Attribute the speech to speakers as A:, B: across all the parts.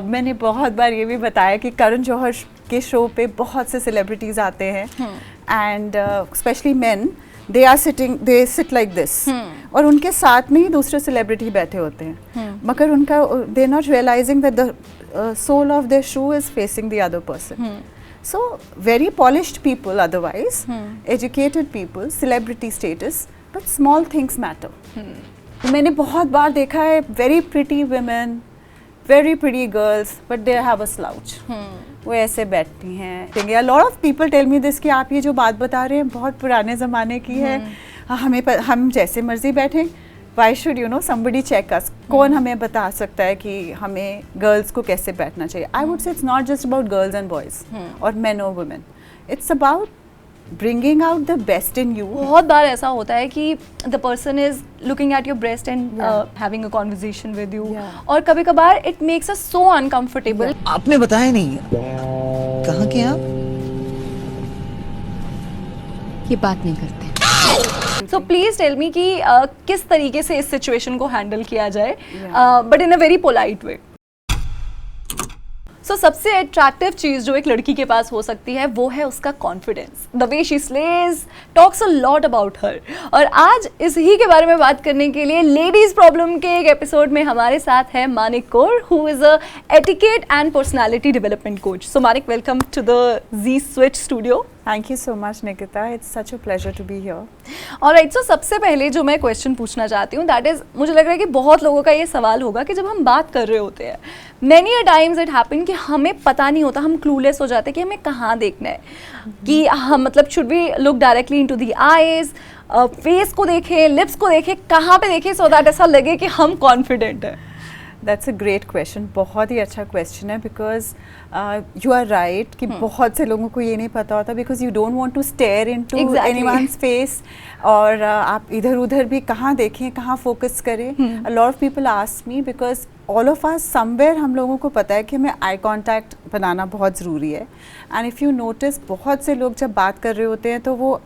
A: मैंने बहुत बार ये भी बताया कि करण जौहर के शो पे बहुत से सेलिब्रिटीज आते हैं and specially main, they sit like this और उनके साथ में ही दूसरे सेलिब्रिटी बैठे होते हैं, मगर उनका they not realizing that the sole of their shoe is facing the other person. So very polished people otherwise, educated people, celebrity status, but small things matter. मैंने बहुत बार देखा है very pretty women, very pretty girls, but they have a slouch. वो ऐसे बैठती हैं. A lot of people tell me this कि आप ये जो बात बता रहे हैं बहुत पुराने ज़माने की है, हम जैसे मर्जी बैठें. Why should somebody check us? कौन हमें बता सकता है कि हमें गर्ल्स को कैसे बैठना चाहिए? I would say it's not just about girls and boys or men or women. It's about bringing out the best in you.
B: बहुत बार ऐसा होता है कि the person is looking at your breast and having a conversation with you. और कभी कभार it makes us so uncomfortable.
C: आपने बताया नहीं, कहाँ के आप?
D: ये बात नहीं करते.
B: So please tell me कि किस तरीके से इस सिचुएशन को हैंडल किया जाए, but in a very polite way. So सबसे अट्रैक्टिव चीज़ जो एक लड़की के पास हो सकती है वो है उसका confidence. The way she slays talks a lot about her. और आज इसी के बारे में बात करने के लिए लेडीज प्रॉब्लम के एक एपिसोड में हमारे साथ है Manik Kaur, who is a etiquette and personality development coach. So Manik, welcome to the Zee Switch studio.
A: Thank you so much, Nikita. It's such a pleasure to be here.
B: Alright, so सबसे पहले जो मैं क्वेश्चन पूछना चाहती हूँ, that is, मुझे लग रहा है कि बहुत लोगों का ये सवाल होगा कि जब हम बात कर रहे होते हैं, many a times it happen कि हमें पता नहीं होता, हम clueless हो जाते हैं कि हमें कहाँ देखना है, कि हम मतलब should we look directly into the eyes, face को देखें, लिप्स को देखें, कहाँ पे देखें so that ऐसा लगे कि हम कॉन्फिडेंट है.
A: That's a great question. बहुत ही अच्छा क्वेश्चन है because you are right कि बहुत से लोगों को ये नहीं पता होता because you don't want to stare into anyone's face और आप इधर उधर भी कहाँ देखें, कहाँ फोकस करें. A lot of people ask me because all of us somewhere हम लोगों को पता है कि हमें आई कांटेक्ट बनाना बहुत ज़रूरी है. And if you notice बहुत से लोग जब बात कर रहे होते हैं तो वो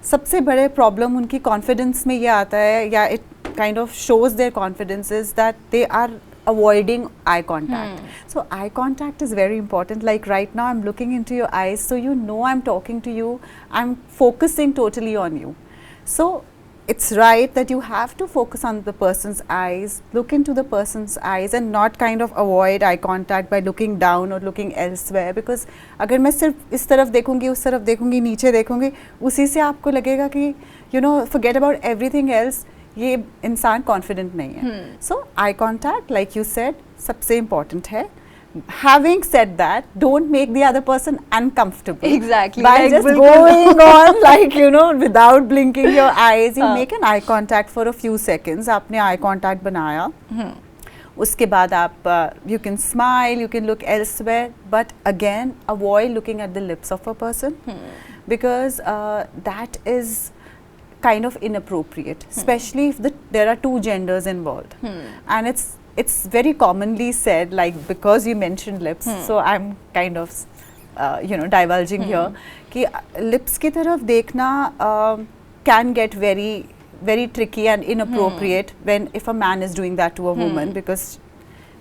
A: सबसे बड़े प्रॉब्लम उनकी कॉन्फिडेंस में ये आता है, या it kind of shows their confidence is that they are avoiding eye contact. So eye contact is very important. Like right now I'm looking into your eyes, so you know I'm talking to you, I'm focusing totally on you. So it's right that you have to focus on the person's eyes, look into the person's eyes and not kind of avoid eye contact by looking down or looking elsewhere, because अगर मैं सिर्फ इस तरफ देखूंगी, उस तरफ देखूंगी, नीचे देखूंगी, उसी से आपको लगेगा कि forget about everything else, ये इंसान कॉन्फिडेंट नहीं है. So I contact, like you said, सबसे इम्पॉर्टेंट है. Having said that, don't make the other person uncomfortable.
B: Exactly.
A: By just going on like without blinking your eyes, you make an eye contact for a few seconds. आपने eye contact बनाया. उसके बाद आप you can smile, you can look elsewhere, but again avoid looking at the lips of a person because that is kind of inappropriate, especially if there are two genders involved. And it's very commonly said, like, because you mentioned lips, so I'm kind of divulging here कि lips की तरफ देखना can get very very tricky and inappropriate when if a man is doing that to a woman, because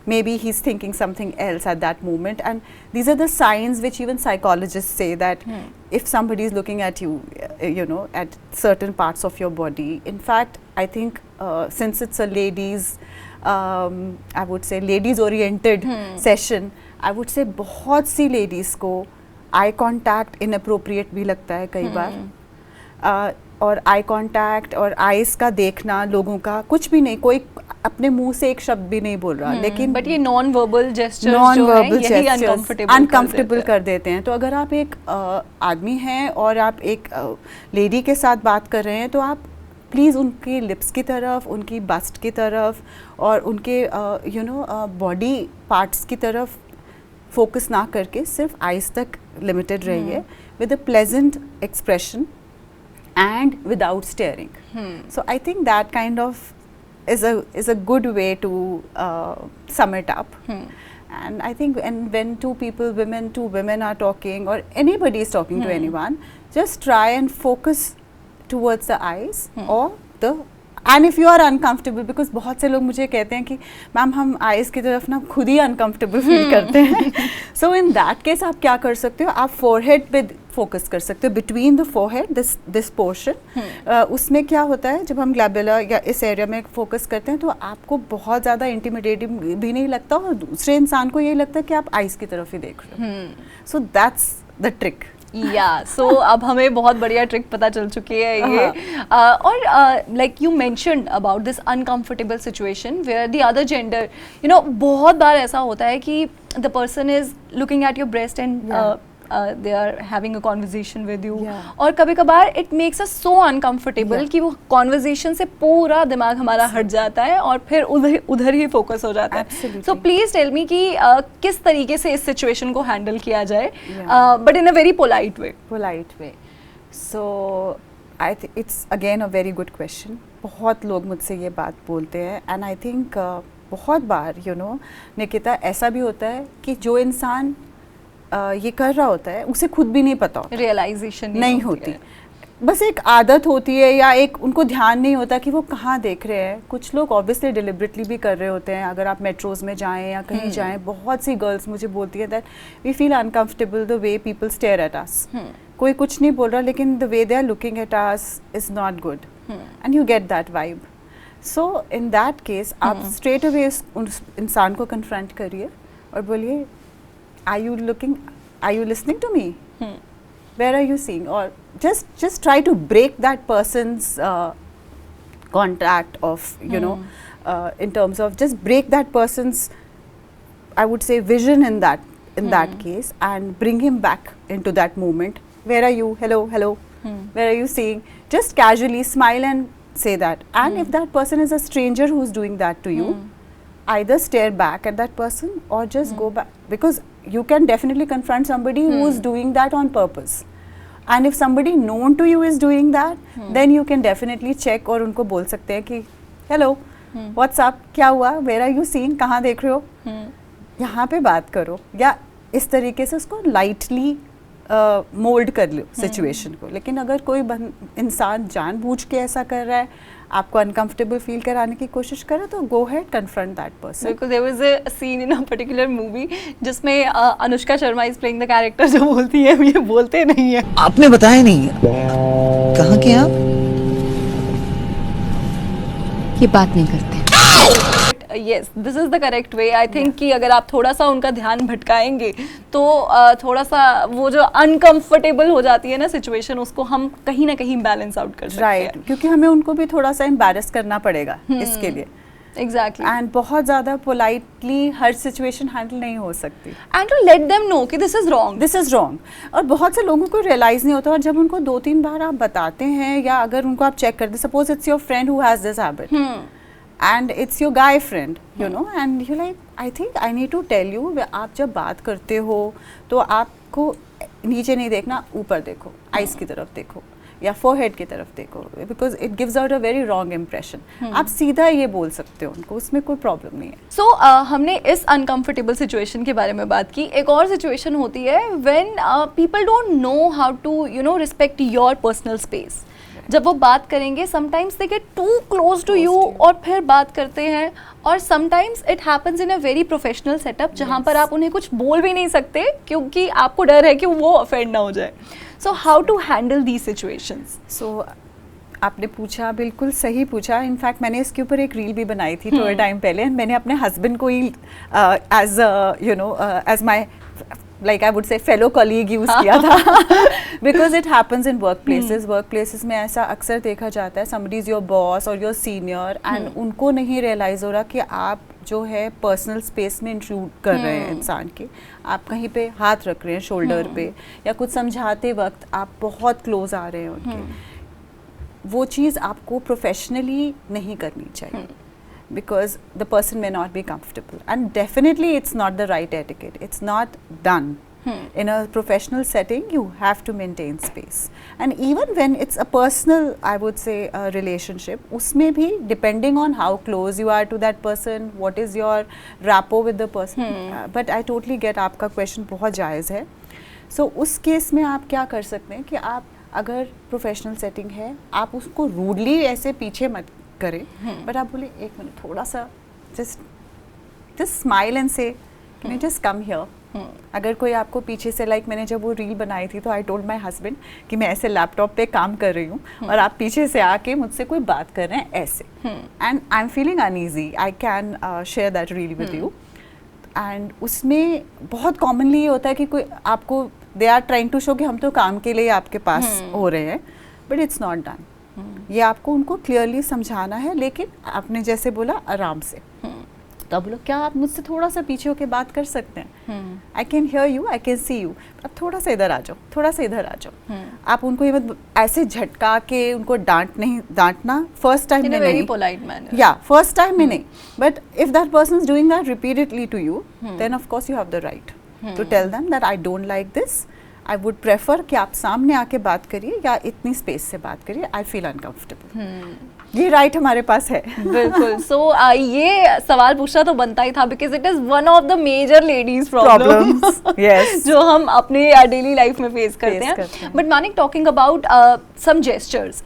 A: maybe he's thinking something else at that moment. And these are the signs which even psychologists say that if somebody is looking at you, at certain parts of your body. In fact, I think since it's a ladies, I would say ladies oriented session, I would say बहुत सी ladies को eye contact inappropriate भी लगता है कई बार. और eye contact और eyes का देखना लोगों का, कुछ भी नहीं, कोई अपने मुंह से एक शब्द भी नहीं बोल रहा, लेकिन
B: बट ये नॉन वर्बल जेस्चर्स
A: अनकंफर्टेबल कर देते हैं. तो अगर आप एक आदमी हैं और आप एक लेडी के साथ बात कर रहे हैं, तो आप प्लीज़ उनके लिप्स की तरफ, उनकी बस्ट की तरफ और उनके बॉडी पार्ट्स की तरफ फोकस ना करके सिर्फ आईज तक लिमिटेड रहिए with a pleasant expression and without staring. So I think that kind of is a good way to sum it up. And I think when two women are talking, or anybody is talking to anyone, just try and focus towards the eyes or the and if you are uncomfortable, because बहुत से लोग मुझे कहते हैं कि ma'am हम eyes की तरफ ना खुद ही अनकंफर्टेबल फील करते हैं. सो इन दैट केस आप क्या कर सकते हो, आप फोरहेड पे फोकस कर सकते हो, between the forehead this portion. उसमें क्या होता है, जब हम ग्लैबुला या इस एरिया में फोकस करते हैं तो आपको बहुत ज़्यादा इंटिमिडेटिंग भी नहीं लगता और दूसरे इंसान को यही लगता है कि आप आइज़ की तरफ ही देख रहे हो. So that's the trick.
B: So अब हमें बहुत बढ़िया ट्रिक पता चल चुकी है ये. और like you mentioned about this uncomfortable situation where the other gender, you know, बहुत बार ऐसा होता है कि the person is looking at your breast and they are having a conversation with you. और कभी कभार it makes us so uncomfortable कि वो conversation से पूरा दिमाग हमारा हट जाता है और फिर उधर ही फोकस हो जाता है. So please tell me कि किस तरीके से इस situation को handle किया जाए, but in a very polite way.
A: So I think it's again a very good question. बहुत लोग मुझसे ये बात बोलते हैं and I think बहुत बार you know निकिता ऐसा भी होता है कि जो इंसान ये कर रहा होता है उसे खुद भी नहीं पता होता,
B: रियलाइजेशन
A: नहीं होती, बस एक आदत होती है या एक उनको ध्यान नहीं होता कि वो कहाँ देख रहे हैं. कुछ लोग ऑब्वियसली डिलिबरेटली भी कर रहे होते हैं. अगर आप मेट्रोज में जाएं या कहीं जाएं, बहुत सी गर्ल्स मुझे बोलती है that we feel uncomfortable the way people stare at us. कोई कुछ नहीं बोल रहा लेकिन the way they are looking at us is not good and you get that vibe. So in that case आप स्ट्रेट अवे उस इंसान को कन्फ्रंट करिए और बोलिए, are you listening to me? Where are you seeing? Or just try to break that person's contact of, you know, in terms of just break that person's, I would say, vision in that case and bring him back into that moment. Where are you? Hello. Where are you seeing? Just casually smile and say that. And if that person is a stranger who's doing that to you, either stare back at that person or just go back, because you can definitely confront somebody who is doing that on purpose. And if somebody known to you is doing that, then you can definitely check और उनको बोल सकते हैं कि hello, what's up, क्या हुआ, where are you seeing, कहाँ देख रहे हो, यहाँ पे बात करो, या इस तरीके से उसको lightly मोल्ड कर लो सिचुएशन को. लेकिन अगर कोई इंसान जानबूझ के ऐसा कर रहा है, आपको अनकंफर्टेबल फील कराने की कोशिश करे, तो go ahead confront that person.
B: Because there was a scene in a particular movie जिसमें Anushka Sharma is playing the character जो बोलती है ये बोलते नहीं है.
C: आपने बताया नहीं, कहाँ के आप?
D: ये बात नहीं करते.
B: Yes, this is the correct way. I think कि अगर आप थोड़ा सा उनका ध्यान भटकाएंगे तो थोड़ा सा वो जो अनकंफर्टेबल हो जाती है ना सिचुएशन, उसको हम कहीं ना कहीं बैलेंस आउट कर सकते हैं.
A: राइट, क्योंकि हमें उनको भी थोड़ा सा एम्बैरेस करना पड़ेगा इसके लिए.
B: Exactly.
A: एंड बहुत ज़्यादा पोलाइटली हर सिचुएशन हैंडल नहीं हो सकती.
B: And to let them know कि this is wrong.
A: This is wrong. और बहुत से लोगों को रियलाइज़ नहीं होता, और जब उनको 2-3 बार आप बताते हैं या अगर उनको आप चेक करते, suppose it's your friend who has this habit and it's your guy friend, you know, and you're like, I think I need to tell you, आप जब बात करते हो तो आपको नीचे नहीं देखना, ऊपर देखो, आइज़ की तरफ देखो या फोरहेड की तरफ देखो, because it gives out a very wrong impression. आप सीधा ये बोल सकते हो उनको, उसमें कोई प्रॉब्लम नहीं है.
B: सो हमने इस अनकंफर्टेबल सिचुएशन के बारे में बात की. एक और सिचुएशन होती है when people don't know how to, you know, respect your personal space. जब वो बात करेंगे, sometimes they get too close to you और फिर बात करते हैं, और sometimes it happens in a very professional setup जहाँ पर आप उन्हें कुछ बोल भी नहीं सकते क्योंकि आपको डर है कि वो ऑफेंड ना हो जाए. So how to handle these situations?
A: So आपने पूछा, बिल्कुल सही पूछा. इनफैक्ट मैंने इसके ऊपर एक रील भी बनाई थी थोड़े टाइम पहले, एंड मैंने अपने हस्बैंड को ही as you know as my like I would say fellow colleague use किया था, because it happens in workplaces में ऐसा अक्सर देखा जाता है. somebody is your boss or your senior and उनको नहीं रियलाइज़ हो रहा कि आप जो है पर्सनल स्पेस में इंट्रूड कर रहे हैं इंसान के. आप कहीं पे हाथ रख रहे हैं शोल्डर पे, या कुछ समझाते वक्त आप बहुत क्लोज आ रहे हैं उनके. वो चीज़ आपको प्रोफेशनली नहीं करनी चाहिए, because the person may not be comfortable, and definitely it's not the right etiquette. It's not done. In a professional setting you have to maintain space, and even when it's a personal, I would say, relationship, usme bhi depending on how close you are to that person, what is your rapport with the person. But I totally get आपका question बहुत जायज़ है. So उस case में आप क्या कर सकते हैं कि आप अगर प्रोफेशनल सेटिंग है, आप उसको रूडली ऐसे पीछे मत करें, बट आप बोले एक मिनट थोड़ा सा जस्ट स्माइल एंड से can you just come here. अगर कोई आपको पीछे से मैंने जब वो रील बनाई थी तो आई टोल्ड माई हस्बैंड कि मैं ऐसे लैपटॉप पे काम कर रही हूँ और आप पीछे से आके मुझसे कोई बात कर रहे हैं ऐसे, and I am feeling uneasy, I can share that reel with you. And उसमें बहुत कॉमनली ये होता है कि कोई आपको they are trying to show कि हम तो काम के लिए आपके पास हो रहे हैं, बट इट्स नॉट डन. ये आपको उनको क्लियरली समझाना है, लेकिन आपने जैसे बोला आराम से. तो आप बोलो क्या आप मुझसे थोड़ा सा पीछे होके बात कर सकते हैं, I can hear you, I can see you, अब थोड़ा सा इधर आ जाओ, थोड़ा सा इधर आ जाओ. आप उनको ये मत ऐसे झटका के उनको डांटना फर्स्ट टाइम में नहीं,
B: पोलाइट मैनर,
A: या फर्स्ट टाइम में नहीं, but if that person is doing that repeatedly to you, then of course you have the right to tell them that I don't like this, I would prefer कि आप सामने आके बात करिए या इतनी स्पेस से बात करिए, आई फील अनकंफर्टेबल. ये राइट हमारे पास है.
B: बिल्कुल. सो ये सवाल पूछना तो बनता ही था, because it is one of the major ladies problems
A: yes.
B: जो हम अपने डेली लाइफ में फेस करते हैं. But Manik, talking about some gestures,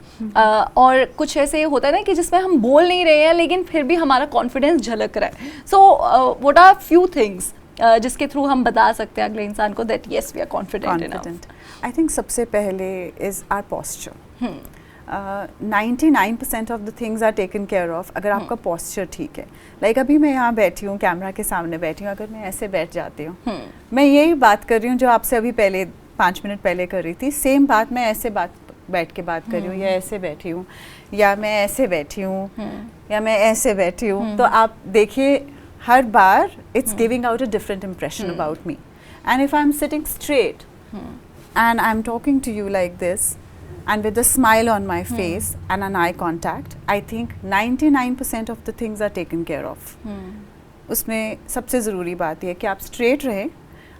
B: और कुछ ऐसे होता है ना कि जिसमें हम बोल नहीं रहे हैं लेकिन फिर भी हमारा कॉन्फिडेंस झलक रहा है. So what are few things जिसके थ्रू हम बता सकते हैं अगले इंसान को that yes we are confident enough?
A: I think सबसे पहले is our posture. 99% of the things are taken care of अगर आपका पोस्चर ठीक है. लाइक अभी मैं यहाँ बैठी हूँ, कैमरा के सामने बैठी हूँ, अगर मैं ऐसे बैठ जाती हूँ, मैं यही बात कर रही हूँ जो आपसे अभी पहले 5 मिनट पहले कर रही थी, सेम बात मैं ऐसे बैठ के बात कर रही हूँ, या ऐसे बैठी हूँ, या मैं ऐसे बैठी हूँ, या मैं ऐसे बैठी हूँ, तो आप देखिए हर बार it's giving out a different impression about me. And if I am sitting straight and I'm talking to you like this and with a smile on my face and an eye contact, I think 99% of the things are taken care of. उसमें सबसे ज़रूरी बात यह कि आप straight रहें,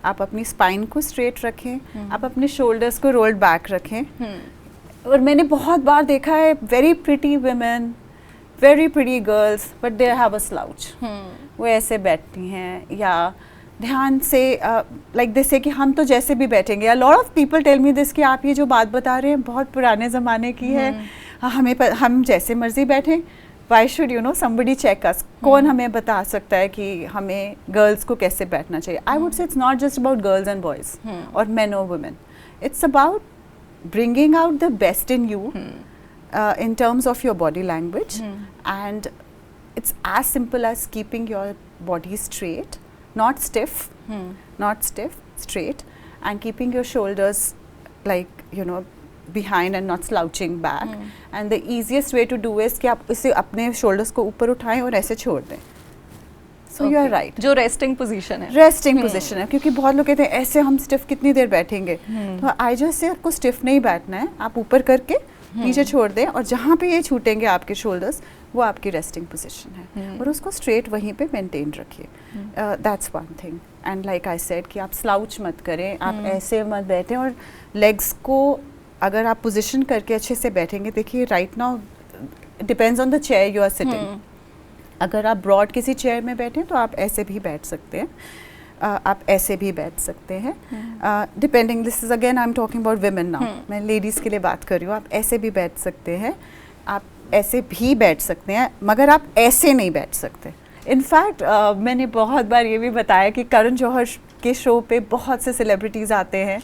A: आप अपनी स्पाइन को स्ट्रेट रखें, आप अपने शोल्डर्स को रोल्ड बैक रखें. और मैंने बहुत बार देखा है very pretty women, very pretty girls, but they have a slouch. वो ऐसे बैठती हैं या ध्यान से लाइक दिस है कि हम तो जैसे भी बैठेंगे. A lot of people tell me this कि आप ये जो बात बता रहे हैं बहुत पुराने ज़माने की है, हम जैसे मर्जी बैठें, why should you know somebody check us. कौन हमें बता सकता है कि हमें गर्ल्स को कैसे बैठना चाहिए? आई वुड से it's not just about girls and boys और मैन और women, it's about bringing out the best in you in terms of your body language, and it's as simple as keeping your body straight, not stiff, straight, and keeping your shoulders like behind and not slouching back. And the easiest way to do is कि आप इसे अपने shoulders को ऊपर उठाएं और ऐसे छोड़ दें. So you are right.
B: जो resting position है.
A: Resting position है, क्योंकि बहुत लोग कहते हैं ऐसे हम stiff कितनी देर बैठेंगे. तो I just say आपको stiff नहीं बैठना है, आप ऊपर करके नीचे छोड़ दें, और जहाँ पे ये छूटेंगे आपके शोल्डर्स वो आपकी रेस्टिंग पोजीशन है, और उसको स्ट्रेट वहीं पे मेंटेन रखिए. That's one thing. And like I said कि आप स्लाउच मत करें, आप ऐसे मत बैठें, और लेग्स को अगर आप पोजीशन करके अच्छे से बैठेंगे, देखिए right now depends on the chair you are sitting. अगर आप ब्रॉड किसी चेयर में बैठें तो आप ऐसे भी बैठ सकते हैं, आप ऐसे भी बैठ सकते हैं, depending. This is again I am talking about women now, मैं लेडीज़ के लिए बात कर रही हूँ. आप ऐसे भी बैठ सकते हैं, आप ऐसे भी बैठ सकते हैं, मगर आप ऐसे नहीं बैठ सकते. इनफैक्ट मैंने बहुत बार ये भी बताया कि करण जौहर के शो पे बहुत से सेलिब्रिटीज़ आते हैं,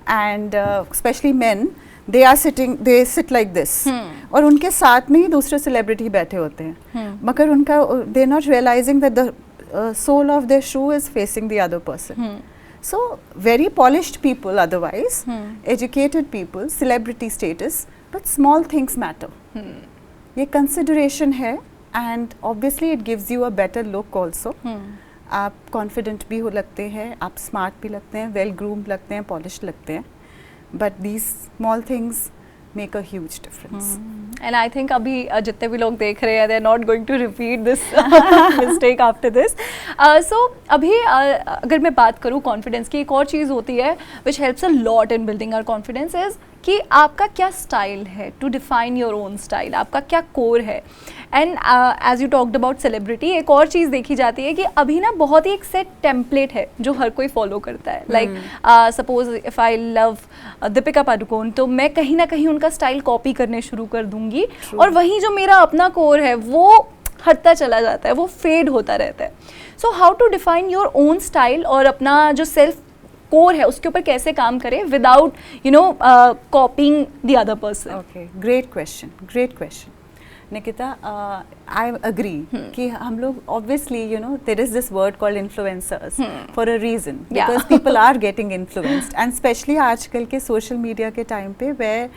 A: and specially main, they sit like this, और उनके साथ में ही दूसरे सेलिब्रिटी बैठे होते हैं, मगर उनका they not realizing that the sole of their shoe is facing the other person. So very polished people otherwise, educated people, celebrity status, but small things matter. ये consideration है, and obviously it gives you a better look also. आप confident भी हो लगते हैं, आप smart भी लगते हैं, well groomed लगते हैं, polished लगते हैं, but these small things make a huge difference.
B: And I think अभी जितने भी लोग देख रहे हैं, they are not going to repeat this mistake after this. So अभी अगर मैं बात करूँ confidence की, एक और चीज़ होती है which helps a lot in building our confidence is कि आपका क्या स्टाइल है, to define your own style, आपका क्या कोर है. And as you talked about celebrity, एक और चीज़ देखी जाती है कि अभी ना बहुत ही एक सेट टेम्पलेट है जो हर कोई फॉलो करता है. Like suppose if I love Deepika Padukone, तो मैं कहीं ना कहीं उनका स्टाइल कॉपी करने शुरू कर दूंगी. और वहीं जो मेरा अपना कोर है वो हटता चला जाता है, वो फेड होता रहता है. So how to define your own style और अपना जो सेल्फ कोर है उसके ऊपर कैसे काम करें without copying the other person.
A: Okay, great question Nikita. I agree कि हम लोग obviously there is this word called influencers for a reason, because people are getting influenced, and especially आजकल के सोशल मीडिया के टाइम पे where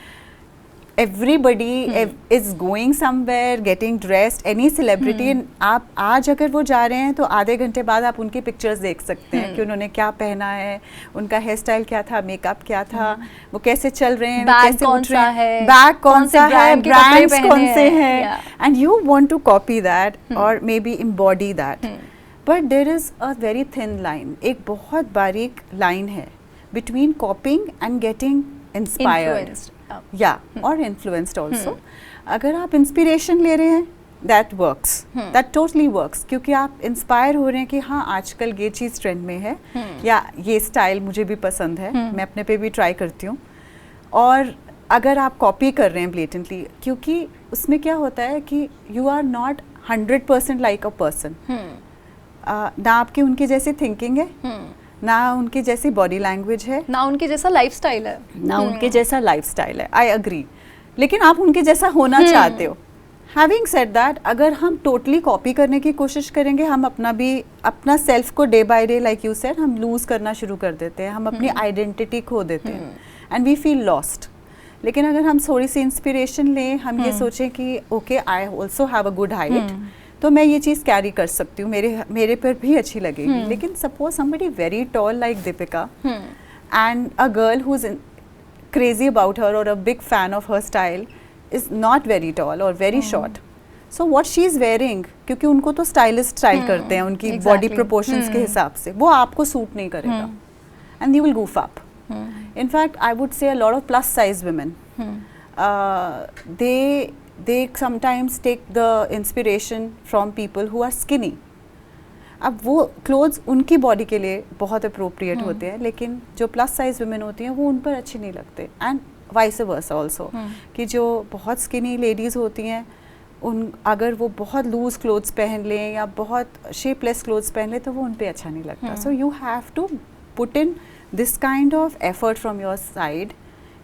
A: everybody is going somewhere getting dressed, any celebrity. आप आज अगर वो जा रहे हैं तो आधे घंटे बाद आप उनकी पिक्चर्स देख सकते हैं कि उन्होंने क्या पहना है, उनका हेयर स्टाइल क्या था, मेकअप क्या था, वो कैसे चल रहे हैं, कैसे उठ रहे हैं, बैग कौन सा है, ब्रांड्स कौन से हैं, and you want to copy that और may be embody that. But there is a very thin line, एक बहुत बारीक लाइन है between copying and getting inspired या और इन्फ्लुएंस्ड ऑल्सो. अगर आप इंस्पिरेशन ले रहे हैं that works, that totally works, क्योंकि आप इंस्पायर हो रहे हैं कि हाँ आजकल ये चीज़ ट्रेंड में है या ये स्टाइल मुझे भी पसंद है, मैं अपने पे भी ट्राई करती हूँ. और अगर आप कॉपी कर रहे हैं ब्लेटेंटली, क्योंकि उसमें क्या होता है कि you are not 100% like a person. ना आपकी उनकी जैसी थिंकिंग है, ना उनकी जैसी बॉडी लैंग्वेज है,
B: ना उनके जैसा लाइफस्टाइल है,
A: ना उनके जैसा लाइफस्टाइल है. आई अग्री, लेकिन आप उनके जैसा होना चाहते हो. हैविंग सेड दैट, अगर हम टोटली कॉपी करने की कोशिश करेंगे, हम अपना सेल्फ को day by day, like you said, हम लूज करना शुरू कर देते हैं, हम अपनी आइडेंटिटी खो देते हैं एंड वी फील लॉस्ट. लेकिन अगर हम थोड़ी सी इंस्पिरेशन लें, हम ये सोचें कि okay I also have a good height, तो मैं ये चीज़ कैरी कर सकती हूँ, मेरे पर भी अच्छी लगेगी. लेकिन suppose somebody very tall like Deepika and a girl who is crazy about her और a big fan of her style is not very tall और very short. So what she is wearing, क्योंकि उनको तो स्टाइलिस्ट स्टाइल करते हैं उनकी body proportions के हिसाब से, वो आपको सूट नहीं करेगा and you will goof up. In fact, I would say a lot of plus size women, they sometimes take the inspiration from people who are skinny. अब वो क्लोथ्स उनकी बॉडी के लिए बहुत अप्रोप्रिएट होते हैं, लेकिन जो प्लस साइज वुमेन होती हैं वो उन पर अच्छे नहीं लगते. एंड वाइस वर्सा ऑल्सो, कि जो बहुत स्किनी लेडीज़ होती हैं अगर वो बहुत लूज क्लोथ्स पहन लें या बहुत शेपलेस क्लोथ्स पहन लें तो वो उन पर अच्छा नहीं लगता. So you have to put in this kind of effort from your side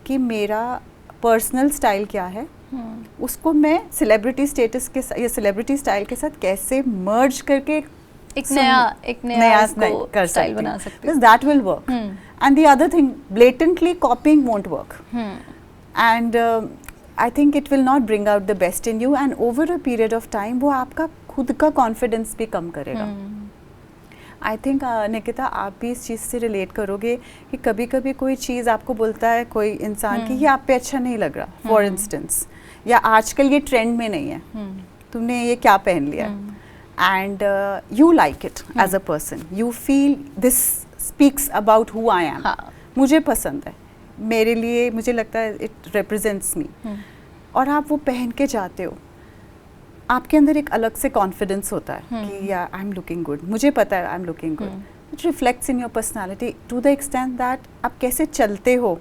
A: कि मेरा पर्सनल स्टाइल क्या है, उसको मैं सेलिब्रिटी स्टेटस के या सेलिब्रिटी स्टाइल के साथ कैसे मर्ज करके
B: एक नया
A: कर
B: स्टाइल बना सकते
A: हैं. That will work. And the other thing, blatantly कॉपिंग won't work, and I think it will not bring out the best in you, and over a period of time वो आपका खुद का कॉन्फिडेंस भी कम करेगा. आई थिंक निकिता, आप भी इस चीज़ से रिलेट करोगे कि कभी कभी कोई चीज़ आपको बोलता है कोई इंसान कि ये आप पे अच्छा नहीं लग रहा, फॉर इंस्टेंस, या आजकल ये ट्रेंड में नहीं है, तुमने ये क्या पहन लिया, and you like it as a person, you feel this speaks about who I am, मुझे पसंद है, मेरे लिए मुझे लगता है इट रिप्रेजेंट्स मी, और आप वो पहन के जाते हो, आपके अंदर एक अलग से कॉन्फिडेंस होता है कि या आई एम लुकिंग गुड, मुझे पता है I am looking good. It reflects in your personality to the extent that आप कैसे चलते हो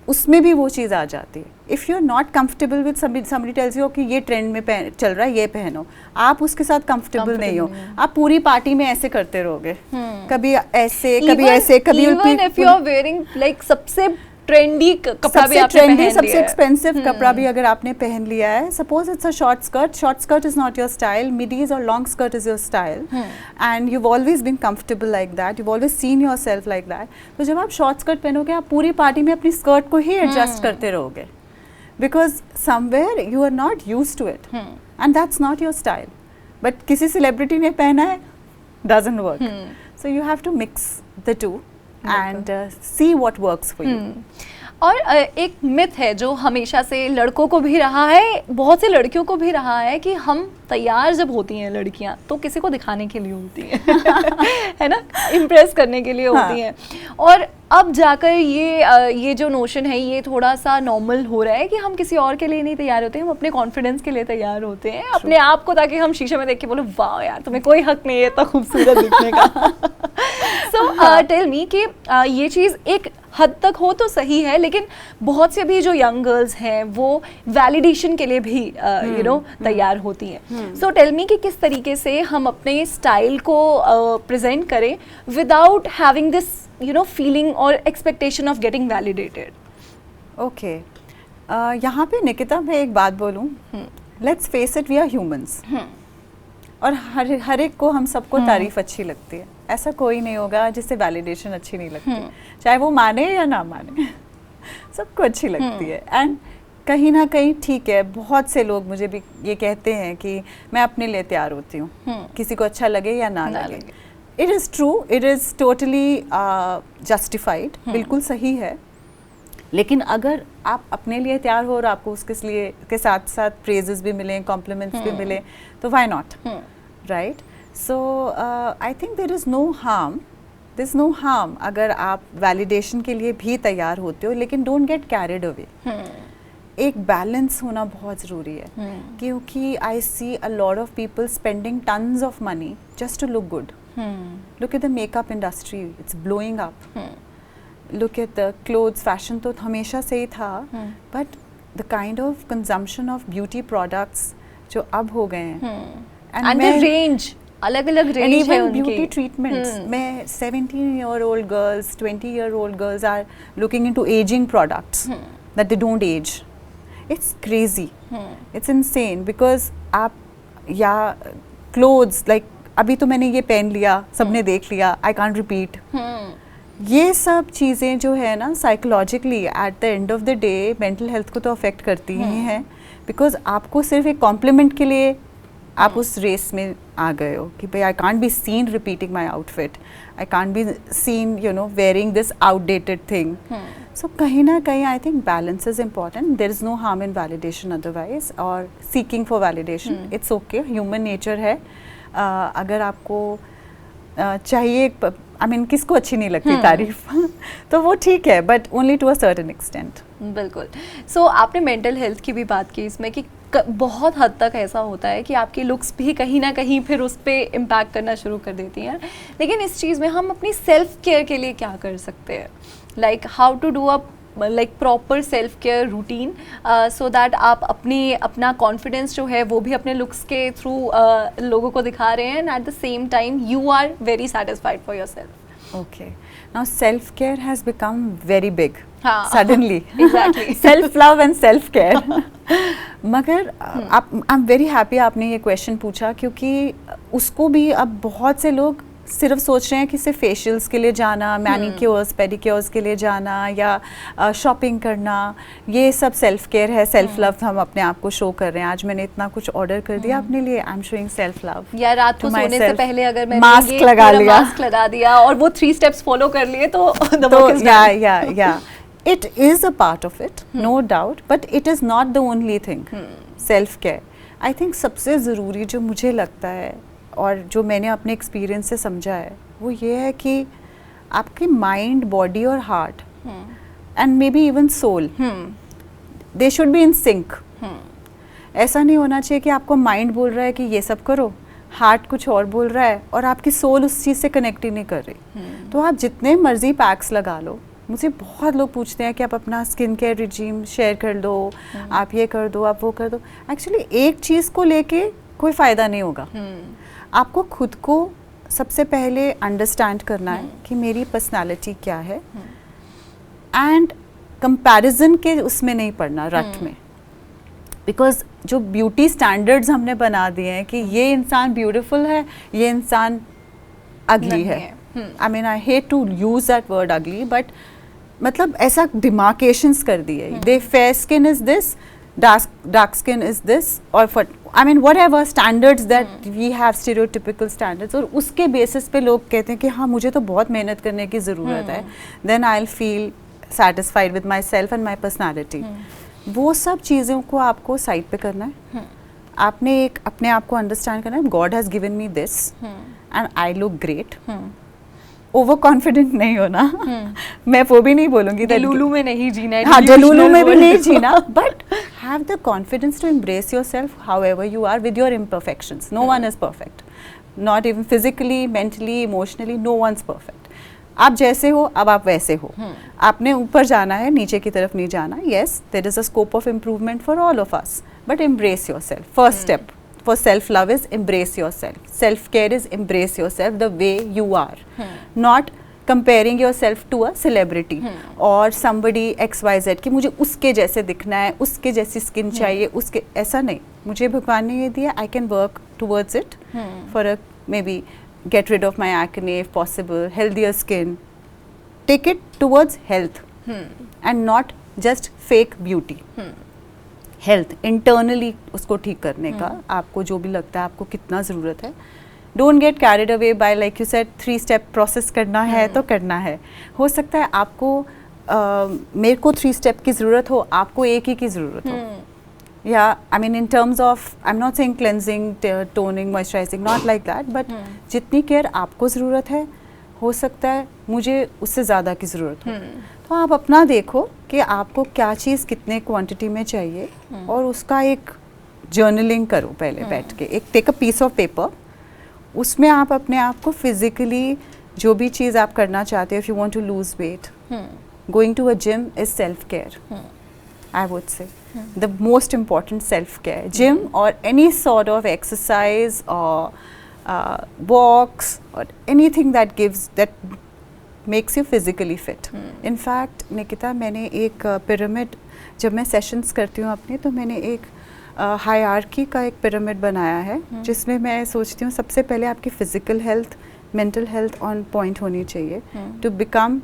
A: उसमें भी वो चीज़ आ जाती है. If you are not comfortable with somebody tells you कि ये ट्रेंड में चल रहा है ये पहनो, आप उसके साथ कंफर्टेबल नहीं हो, आप पूरी पार्टी में ऐसे करते रहोगे, कभी ऐसे कभी ऐसे, कभी
B: even if you are wearing like सबसे ट्रेंडी कपड़ा भी आपने पहन लिया,
A: सबसे एक्सपेंसिव कपड़ा भी अगर आपने पहन लिया है, suppose it's a short skirt is not your style, midis और long skirt is your style, and you always been comfortable like that, you always seen yourself like that. तो जब आप शॉर्ट स्कर्ट पहनोगे आप पूरी party में अपनी skirt को ही adjust करते रहोगे, because somewhere you are not used to it and that's not your style. But किसी सेलिब्रिटी ने पहना है, doesn't work. So you have to mix the two and see what works for you.
B: और एक myth है जो हमेशा से लड़कों को भी रहा है, बहुत से लड़कियों को भी रहा है, कि हम तैयार जब होती हैं लड़कियां तो किसी को दिखाने के लिए होती हैं है ना, इम्प्रेस करने के लिए होती हैं. और अब जाकर ये जो नोशन है ये थोड़ा सा नॉर्मल हो रहा है कि हम किसी और के लिए नहीं तैयार होते, हम अपने कॉन्फिडेंस के लिए तैयार होते हैं, अपने आप को, ताकि हम शीशे में देख के बोले वाह यार तुम्हें कोई हक नहीं है इतना खूबसूरत दिखने का। सो टेल मी कि ये चीज़ एक हद तक हो तो सही है, लेकिन बहुत से अभी जो यंग गर्ल्स हैं वो वैलिडेशन के लिए भी तैयार होती हैं। सो टेल मी कि किस तरीके से हम अपने स्टाइल को प्रेजेंट करें विदाउट हैविंग दिस फीलिंग और expectation of getting validated.
A: Okay, यहाँ पे निकिता मैं एक बात बोलूँ, let's face it, we are humans, और हर एक को हम सबको तारीफ अच्छी लगती है, ऐसा कोई नहीं होगा जिसे वैलिडेशन अच्छी नहीं लगती, चाहे वो माने या ना माने, सबको अच्छी लगती है। एंड कहीं ना कहीं ठीक है, बहुत से लोग मुझे भी ये कहते हैं कि मैं अपने लिए तैयार होती हूँ, किसी को अच्छा लगे या ना लगे। It is true, it is totally justified, बिल्कुल सही है, लेकिन अगर आप अपने लिए तैयार हो और आपको उसके लिए के साथ साथ प्रेजेस भी मिले, कॉम्प्लीमेंट्स भी मिले, तो why not, right? So I think there is no harm अगर आप वैलिडेशन के लिए भी तैयार होते हो, लेकिन डोंट गेट कैरिड अवे। एक बैलेंस होना बहुत ज़रूरी है, क्योंकि I see a lot of people spending tons of money just to look good. Look at the makeup industry, it's blowing up. Look at the clothes, fashion तो हमेशा से ही था, but the kind of consumption of beauty products जो अब हो गए हैं,
B: and the range, अलग-अलग range है उनकी।
A: beauty treatments, मैं 17-year-old girls, 20-year-old girls are looking into aging products that they don't age. It's crazy, it's insane, because आप या clothes like अभी तो मैंने ये पहन लिया, सबने देख लिया, आई कांट रिपीट। ये सब चीज़ें जो है ना psychologically at the end of the day mental health को तो अफेक्ट करती ही हैं, बिकॉज आपको सिर्फ एक कॉम्प्लीमेंट के लिए आप उस रेस में आ गए हो कि भाई I can't be seen repeating my outfit, I can't be seen wearing this outdated thing. So कहीं ना कहीं I think balance is important, there is no harm in validation otherwise, और seeking for validation, it's okay, human nature है। अगर आपको चाहिए, I mean किसको अच्छी नहीं लगती तारीफ, तो वो ठीक है, but only to a certain extent.
B: बिल्कुल। सो आपने मेंटल हेल्थ की भी बात की इसमें कि बहुत हद तक ऐसा होता है कि आपकी लुक्स भी कहीं ना कहीं फिर उस पर इम्पैक्ट करना शुरू कर देती हैं, लेकिन इस चीज़ में हम अपनी सेल्फ केयर के लिए क्या कर सकते हैं, like how to do a like proper self care routine so that आप अपना कॉन्फिडेंस जो है वो भी अपने लुक्स के थ्रू लोगों को दिखा रहे हैं, and at the same time you are very satisfied for yourself.
A: Okay, now self care has become very big
B: suddenly, exactly,
A: self love and self care. मगर आई एम वेरी हैप्पी आपने ये question पूछा, क्योंकि उसको भी अब बहुत से लोग सिर्फ सोच रहे हैं कि सिर्फ फेशियल्स के लिए जाना, मैनिक्योर्स पेडिक्योर्स के लिए जाना, या शॉपिंग करना, ये सब सेल्फ केयर है, सेल्फ लव हम अपने आप को शो कर रहे हैं। आज मैंने इतना कुछ ऑर्डर कर दिया अपने लिए, I am showing self love.
B: या रात को सोने से पहले अगर मैंने
A: मास्क लगा
B: दिया और वो 3 स्टेप्स फॉलो कर लिए तो
A: या it is a part of it, no doubt, but it is not the only thing. Self care, I think सबसे ज़रूरी जो मुझे लगता है और जो मैंने अपने एक्सपीरियंस से समझा है वो ये है कि आपके माइंड, बॉडी और heart and maybe even soul, they should be in sync. ऐसा नहीं होना चाहिए कि आपको माइंड बोल रहा है कि ये सब करो, हार्ट कुछ और बोल रहा है और आपकी सोल उस चीज़ से कनेक्ट ही नहीं कर रही। तो आप जितने मर्जी पैक्स लगा लो, मुझे बहुत लोग पूछते हैं कि आप अपना स्किन केयर रिजीम शेयर कर दो, आप ये कर दो, आप वो कर दो। एक्चुअली एक चीज़ को लेके कोई फ़ायदा नहीं होगा। आपको खुद को सबसे पहले अंडरस्टैंड करना है कि मेरी पर्सनालिटी क्या है, एंड कंपैरिजन के उसमें नहीं पड़ना, रट में। बिकॉज जो ब्यूटी स्टैंडर्ड्स हमने बना दिए हैं कि ये इंसान ब्यूटीफुल है, ये इंसान अगली है। I mean I hate to use that word ugly, but मतलब ऐसा डिमार्केशंस कर दिए, they fair skin is this, dark skin is this, or for I mean whatever standards that we have, stereotypical standards, और उसके basis पे लोग कहते हैं कि हाँ मुझे तो बहुत मेहनत करने की ज़रूरत है, then I'll feel satisfied with myself and my personality. वो सब चीज़ों को आपको साइड पे करना है। आपने एक अपने आप को अंडरस्टैंड करना है, God has given me this and I look great, over confident नहीं होना। मैं वो भी नहीं बोलूंगी
B: डेलुलू में नहीं जीना है,
A: हाँ डेलुलू में भी
B: delusional
A: नहीं
B: world।
A: जीना, but have the confidence to embrace yourself however you are with your imperfections. No one is perfect, not even physically, mentally, emotionally, no one is perfect. आप जैसे हो अब आप वैसे हो, आपने ऊपर जाना है, नीचे की तरफ नहीं जाना। Yes, there is a scope of improvement for all of us, but embrace yourself. First step for self love is embrace yourself. Self care is embrace yourself the way you are, not comparing yourself to a celebrity or somebody XYZ कि मुझे उसके जैसे दिखना है, उसके जैसी skin चाहिए, उसके, ऐसा नहीं। मुझे भगवान ने ये दिया, I can work towards it for a maybe get rid of my acne if possible, healthier skin, take it towards health and not just fake beauty. Health internally उसको ठीक करने का, आपको जो भी लगता है आपको कितना ज़रूरत है। Don't get carried away by like you said 3 step process करना है तो करना है। हो सकता है आपको मेरे को 3 स्टेप की ज़रूरत हो, आपको एक ही की ज़रूरत हो। या I mean in terms of, I am not saying cleansing, toning, moisturising, not like that, but जितनी केयर आपको ज़रूरत है, हो सकता है मुझे उससे ज़्यादा की ज़रूरत हो। तो आप अपना देखो कि आपको क्या चीज़ कितने क्वांटिटी में चाहिए, और उसका एक जर्नलिंग करो पहले बैठ के। एक take a piece of paper, उसमें आप अपने आप को फिजिकली जो भी चीज़ आप करना चाहते हो, if you want to lose weight, going to a gym is self care, I would say the most important self care. Gym और एनी सॉर्ट ऑफ एक्सरसाइज और walks or anything that gives, that makes you physically fit. In fact, Nikita, मैंने एक pyramid, जब मैं sessions करती हूँ अपने, तो मैंने एक हायरार्की का एक पिरामिड बनाया है, जिसमें मैं सोचती हूँ सबसे पहले आपकी physical health, mental health on point होनी चाहिए to become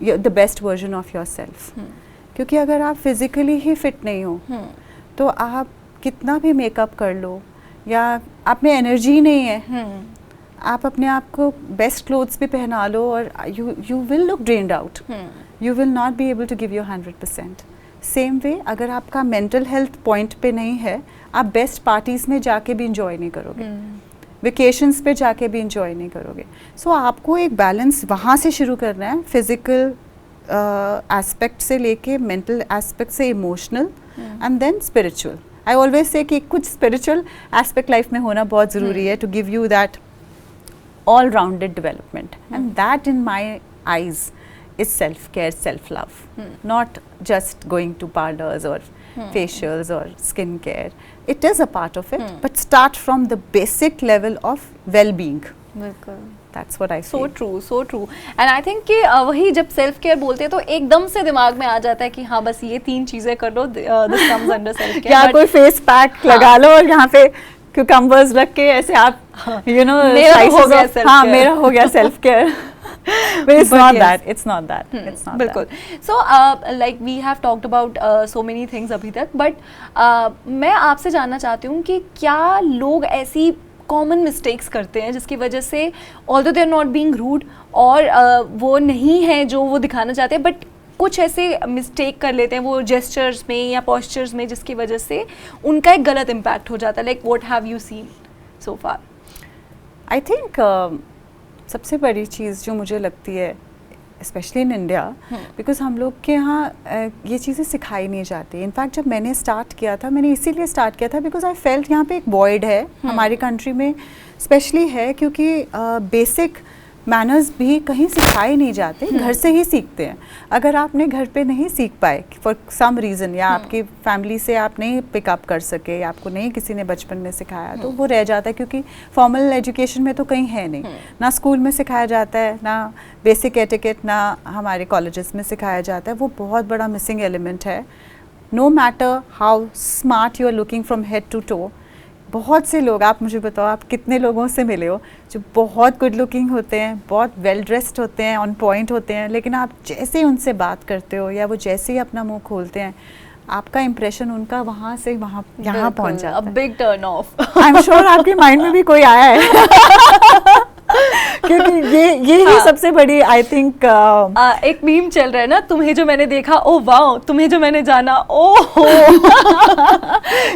A: the best version of yourself. क्योंकि अगर आप फिजिकली ही फिट नहीं हो, तो आप कितना भी मेकअप कर लो, या आप में एनर्जी नहीं है, आप अपने आप को बेस्ट क्लोथ्स भी पहना लो, और you will look drained out, you will not be able to give your 100%। Same way अगर आपका मेंटल हेल्थ पॉइंट पे नहीं है, आप बेस्ट पार्टीज़ में जाके भी इंजॉय नहीं करोगे, वेकेशंस पे जाके भी इंजॉय नहीं करोगे। सो आपको एक बैलेंस वहाँ से शुरू करना है, फिजिकल एस्पेक्ट से लेके मेंटल एस्पेक्ट से emotional and then spiritual. I always say कि कुछ स्पिरिचुअल एस्पेक्ट लाइफ में होना बहुत ज़रूरी है to give you that all rounded development, and that in my eyes is self care, self love, not just going to parlours और facials or skin care. It is a part of it, but start from the basic level of well-being.
B: बिल्कुल,
A: That's what I feel.
B: so true. And I think कि वही जब self care बोलते हैं तो एकदम से दिमाग में आ जाता है कि हाँ बस ये 3 चीजें कर लो, this comes under self care.
A: या कोई फेस पैक लगा लो और यहाँ पे क्यूकम्बर्स रख के ऐसे आप
B: मेरा हो गया self
A: हाँ
B: care.
A: मेरा हो गया self care. But it's not that. It's not that. It's not
B: बिल्कुल.
A: that.
B: So like we have talked about so many things अभी तक, but मैं आपसे जानना चाहती हूँ कि क्या लोग ऐसी कॉमन मिस्टेक्स करते हैं जिसकी वजह से although they are not being rude और वो नहीं है जो वो दिखाना चाहते हैं, बट कुछ ऐसे मिस्टेक कर लेते हैं वो जेस्चर्स में या पोस्चर्स में जिसकी वजह से उनका एक गलत इम्पैक्ट हो जाता है. Like what have you seen so far?
A: I think सबसे बड़ी चीज़ जो मुझे लगती है स्पेशली इन इंडिया, बिकॉज हम लोग के यहाँ ये चीज़ें सिखाई नहीं जाती. इनफैक्ट जब मैंने स्टार्ट किया था, मैंने इसीलिए स्टार्ट किया था बिकॉज आई फेल्ट यहाँ पे एक वॉइड है हमारी कंट्री में स्पेशली है, क्योंकि बेसिक मैनर्स भी कहीं सिखाए नहीं जाते, घर से ही सीखते हैं. अगर आपने घर पे नहीं सीख पाए फॉर सम रीज़न, या आपकी फैमिली से आप नहीं पिकअप कर सके, या आपको नहीं किसी ने बचपन में सिखाया, तो वो रह जाता है. क्योंकि फॉर्मल एजुकेशन में तो कहीं है नहीं, ना स्कूल में सिखाया जाता है, ना बेसिक एटिकेट ना हमारे कॉलेजेस में सिखाया जाता है. वो बहुत बड़ा मिसिंग एलिमेंट है. No matter how smart you are looking from head to toe. बहुत से लोग, आप मुझे बताओ आप कितने लोगों से मिले हो जो बहुत गुड लुकिंग होते हैं, बहुत वेल ड्रेस्ड होते हैं, ऑन पॉइंट होते हैं, लेकिन आप जैसे ही उनसे बात करते हो या वो जैसे ही अपना मुंह खोलते हैं, आपका इंप्रेशन उनका वहाँ से वहाँ यहाँ पहुँच जाता है.
B: Big turn off.
A: I am sure आपके माइंड में भी कोई आया है. क्योंकि ये ही सबसे बड़ी आई थिंक
B: एक मीम चल रहा है ना, तुम्हें जो मैंने देखा ओ वाओ, तुम्हें जो मैंने जाना ओ हो.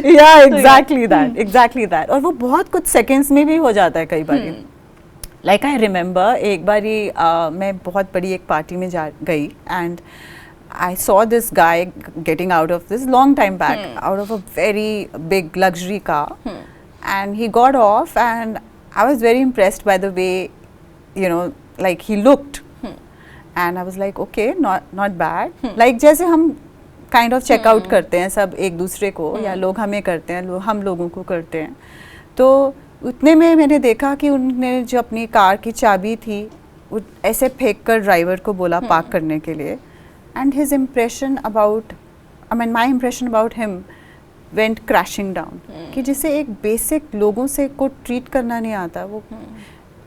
A: या एग्जैक्टली दैट. और वो बहुत कुछ सेकेंड्स में भी हो जाता है कई बार. लाइक आई रिमेंबर एक बारी मैं बहुत बड़ी एक पार्टी में जा गई and I saw this guy getting out of this long time back, out of a very big luxury car, and he got off, and I was very impressed by the way, you know, like he looked, and I was like, okay, not bad. Like जैसे हम kind of check out करते हैं सब एक दूसरे को, या लोग हमें करते हैं, हम लोगों को करते हैं, तो उतने में मैंने देखा कि उन्होंने जो अपनी कार की चाबी थी ऐसे फेंक कर ड्राइवर को बोला पार्क करने के लिए. And his impression about, I mean, my impression about him went crashing down. कि जिसे एक बेसिक लोगों से को ट्रीट करना नहीं आता, वो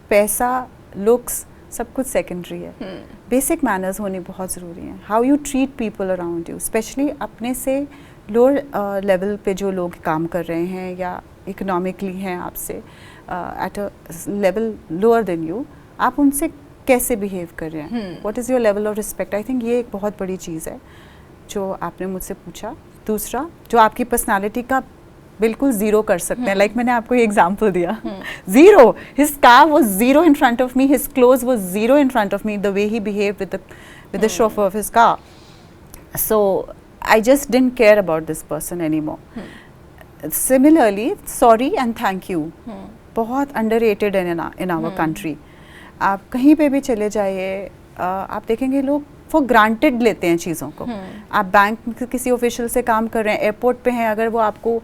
A: पैसा, लुक्स, सब कुछ सेकेंडरी है. बेसिक मैनर्स होनी बहुत ज़रूरी हैं. How you treat people around you, specially अपने से लोअर लेवल पे जो लोग काम कर रहे हैं या इकोनॉमिकली हैं आपसे at a level lower than you, आप उनसे कैसे बिहेव कर रहे हैं, what is your level of respect. I think ये एक बहुत बड़ी चीज़ है जो आपने मुझसे पूछा. दूसरा, जो आपकी पर्सनालिटी का बिल्कुल ज़ीरो कर सकते हैं, लाइक मैंने आपको ये एग्जांपल दिया, zero, his car was zero in front of me, his clothes was zero in front of me, the way he behave with the chauffeur of his car. So I just didn't care about this person any more. Similarly sorry and thank you बहुत underrated है in our country. आप कहीं पे भी चले जाइए, आप देखेंगे लोग फॉर ग्रांटेड लेते हैं चीज़ों को. आप बैंक में किसी ऑफिशियल से काम कर रहे हैं, एयरपोर्ट पे हैं, अगर वो आपको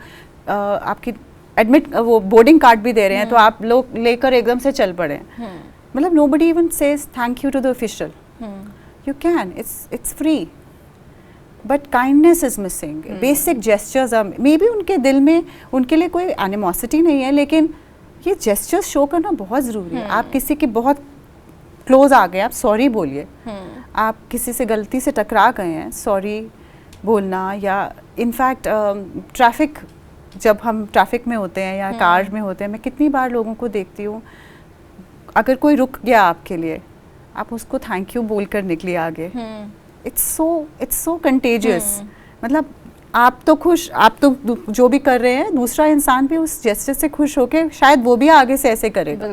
A: आपकी एडमिट वो बोर्डिंग कार्ड भी दे रहे हैं, तो आप लोग लेकर एकदम से चल पड़े. मतलब nobody even says thank you to the official. You can, it's free, but kindness is missing. Basic gestures are, maybe उनके दिल में उनके लिए कोई एनिमोसिटी नहीं है, लेकिन ये जेस्चर्स शो करना बहुत ज़रूरी है. आप किसी के बहुत क्लोज आ गए, आप सॉरी बोलिए. आप किसी से गलती से टकरा गए हैं, सॉरी बोलना. या इनफैक्ट ट्रैफिक, जब हम ट्रैफिक में होते हैं या कार में होते हैं, मैं कितनी बार लोगों को देखती हूँ, अगर कोई रुक गया आपके लिए, आप उसको थैंक यू बोल कर निकलिए आगे. It's so contagious. मतलब आप तो खुश, आप तो जो भी कर रहे हैं, दूसरा इंसान भी उस जेस्चर से खुश होकर शायद वो भी आगे से ऐसे करेगा,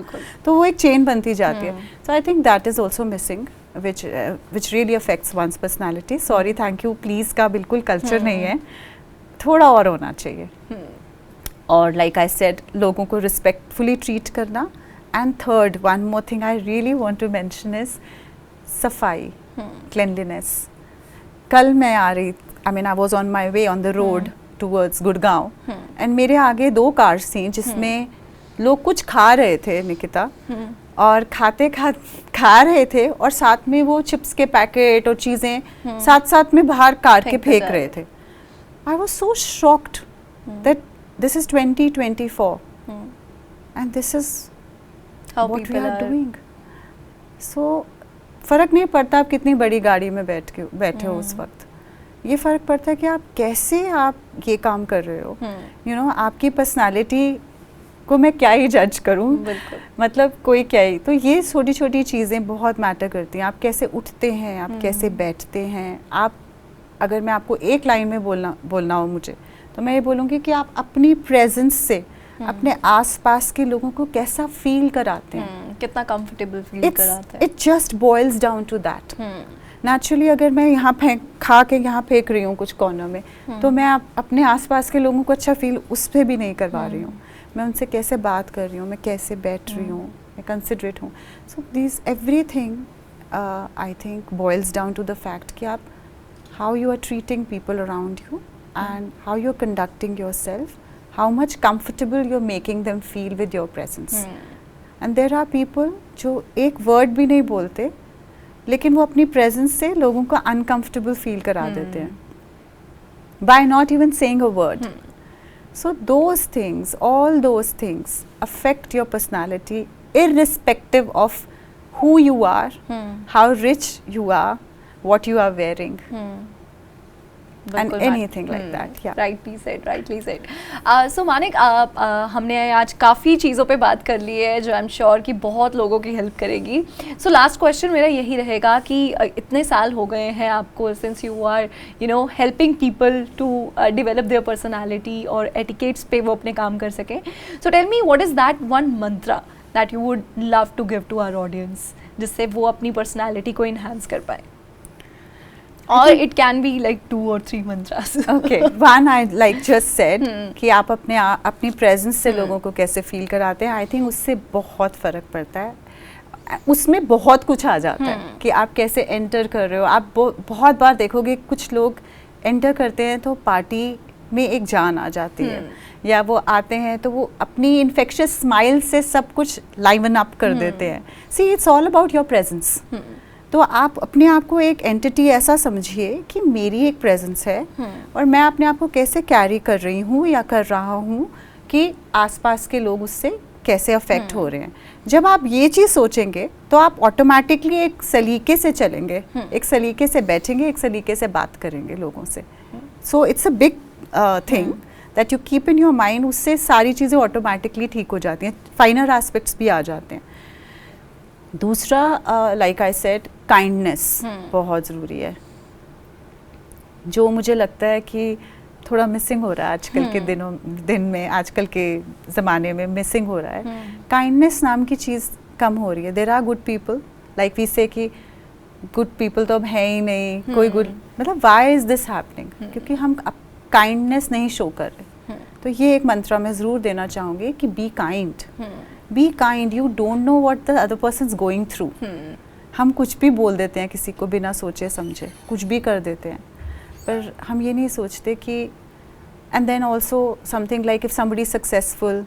A: तो वो एक चेन बनती जाती है. So I think that is also missing, which really affects one's personality. Sorry thank you please का बिल्कुल कल्चर नहीं है, थोड़ा और होना चाहिए. और लाइक आई सेड, लोगों को रिस्पेक्टफुली ट्रीट करना. And third, one more thing I really want to mention is सफाई, क्लेanliness. कल मैं आ रही, I mean, I was on my way on the road towards Gurgaon, and मेरे आगे 2 कार्स थी जिसमें लोग कुछ खा रहे थे, निकिता, और खा रहे थे, और साथ में वो चिप्स के पैकेट और चीज़ें साथ में बाहर काट के फेंक रहे थे. I was so shocked that this is 2024 and this is what we are doing. So फ़र्क नहीं पड़ता आप कितनी बड़ी गाड़ी में बैठे हो उस वक्त. ये फ़र्क पड़ता है कि आप कैसे आप ये काम कर रहे हो. यू नो, आपकी पर्सनालिटी को मैं क्या ही जज करूं, मतलब कोई क्या ही. तो ये छोटी छोटी चीज़ें बहुत मैटर करती हैं. आप कैसे उठते हैं, आप कैसे बैठते हैं. आप, अगर मैं आपको एक लाइन में बोलना हो मुझे, तो मैं ये बोलूँगी कि आप अपनी प्रेजेंस से अपने आसपास के लोगों को कैसा फील कराते हैं,
B: कितना कंफर्टेबल फील कराते हैं.
A: It just boils down to that. Naturally अगर मैं यहाँ खा के यहाँ फेंक रही हूँ कुछ कॉर्नर में, तो मैं अपने आसपास के लोगों को अच्छा फील उस पर भी नहीं करवा रही हूँ. मैं उनसे कैसे बात कर रही हूँ, मैं कैसे बैठ रही हूँ, मैं कंसिडरेट हूँ. So this everything I think boils down to the fact कि आप how you are treating people around you and how you are conducting yourself, how much comfortable you're making them feel with your presence. And there are people जो एक word भी नहीं बोलते, लेकिन वो अपनी presence से लोगों को uncomfortable feel करा देते हैं by not even saying a word. So those things, all those things affect your personality irrespective of who you are, how rich you are, what you are wearing. And anything like that. Yeah.
B: Rightly said. So Manik, हमने आज काफ़ी चीज़ों पे बात कर ली है जो I am sure कि बहुत लोगों की हेल्प करेगी. सो लास्ट क्वेश्चन मेरा यही रहेगा कि इतने साल हो गए हैं आपको, since you are helping people to develop their personality और एटिकेट्स पे वो अपने काम कर सकें. So tell me, what is that one mantra that you would love to give to our audience, जिससे वो अपनी पर्सनैलिटी को इन्हांस कर पाए? और it can be like 2 or 3 mantras.
A: Okay, one I like just said कि आप अपनी प्रेजेंस से लोगों को कैसे फील कराते हैं, आई थिंक उससे बहुत फ़र्क पड़ता है। उसमें बहुत कुछ आ जाता है कि आप कैसे एंटर कर रहे हो। आप बहुत बार देखोगे कुछ लोग एंटर करते हैं तो पार्टी में एक जान आ जाती है, या वो आते हैं तो वो अपनी इन्फेक्शियस स्माइल से सब कुछ लाइवन अप कर देते हैं। See it's all about your presence. तो आप अपने आप को एक एंटिटी ऐसा समझिए कि मेरी एक प्रेजेंस है और मैं अपने आप को कैसे कैरी कर रही हूँ या कर रहा हूँ कि आसपास के लोग उससे कैसे अफेक्ट हो रहे हैं। जब आप ये चीज़ सोचेंगे तो आप ऑटोमेटिकली एक सलीके से चलेंगे, एक सलीके से बैठेंगे, एक सलीके से बात करेंगे लोगों से। So it's a big thing that you keep in your mind. उससे सारी चीज़ें ऑटोमेटिकली ठीक हो जाती हैं, फाइनर एस्पेक्ट्स भी आ जाते हैं। दूसरा लाइक आई सेड, काइंडनेस बहुत ज़रूरी है, जो मुझे लगता है कि थोड़ा मिसिंग हो रहा है आजकल के दिन में, आजकल के ज़माने में मिसिंग हो रहा है। काइंडनेस नाम की चीज़ कम हो रही है। There are good people, like we say कि गुड पीपल तो अब है ही नहीं, कोई गुड, मतलब व्हाई इज़ दिस हैपनिंग? क्योंकि हम काइंडनेस नहीं शो कर रहे। तो ये एक मंत्रा मैं ज़रूर देना चाहूँगी कि be kind. Be kind, you don't know what the other person is going through. हम कुछ भी बोल देते हैं किसी को बिना सोचे समझे, कुछ भी कर देते हैं, पर हम ये नहीं सोचते कि and then also something like if somebody successful,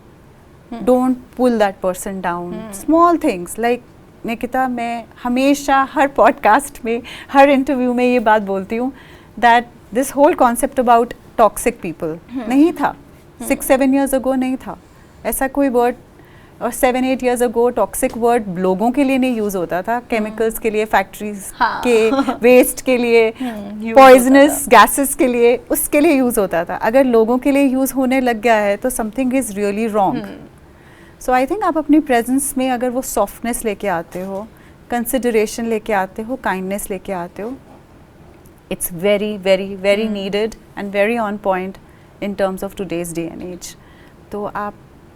A: don't pull that person down. Small things like Nikita, मैं हमेशा हर पॉडकास्ट में, हर इंटरव्यू में ये बात बोलती हूँ that this whole concept about toxic people नहीं था 6-7 years ago, नहीं था ऐसा कोई वर्ड। और 7-8 years ago टॉक्सिक वर्ड लोगों के लिए नहीं यूज़ होता था, केमिकल्स के लिए, फैक्ट्रीज के वेस्ट के लिए, पॉइजनस गैसेस के लिए, उसके लिए यूज़ होता था। अगर लोगों के लिए यूज़ होने लग गया है तो something is really wrong. So I think आप अपनी प्रेजेंस में अगर वो सॉफ्टनेस लेके आते हो, कंसिडरेशन लेके आते हो, काइंडनेस लेके आते हो, it's very very very needed and very on point in terms of today's day and age. तो आप,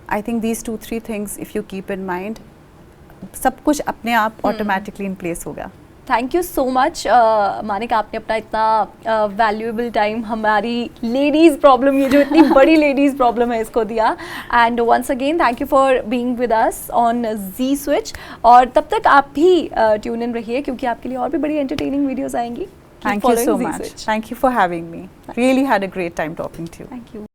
A: I think these 2-3 things if you keep in mind, सब कुछ अपने आप automatically in place होगा।
B: Thank you so much Manik, आपने अपना इतना वैल्यूएबल टाइम हमारी लेडीज़ प्रॉब्लम, ये जो इतनी बड़ी लेडीज़ प्रॉब्लम है, इसको दिया। And once again thank you for being with us on G Switch. और तब तक आप भी ट्यून इन रहिए, क्योंकि आपके लिए और भी बड़ी एंटरटेनिंग वीडियोज़ आएंगी।
A: Thank you so much. Thank you for having me. Really had a great time talking to you.
B: Thank you.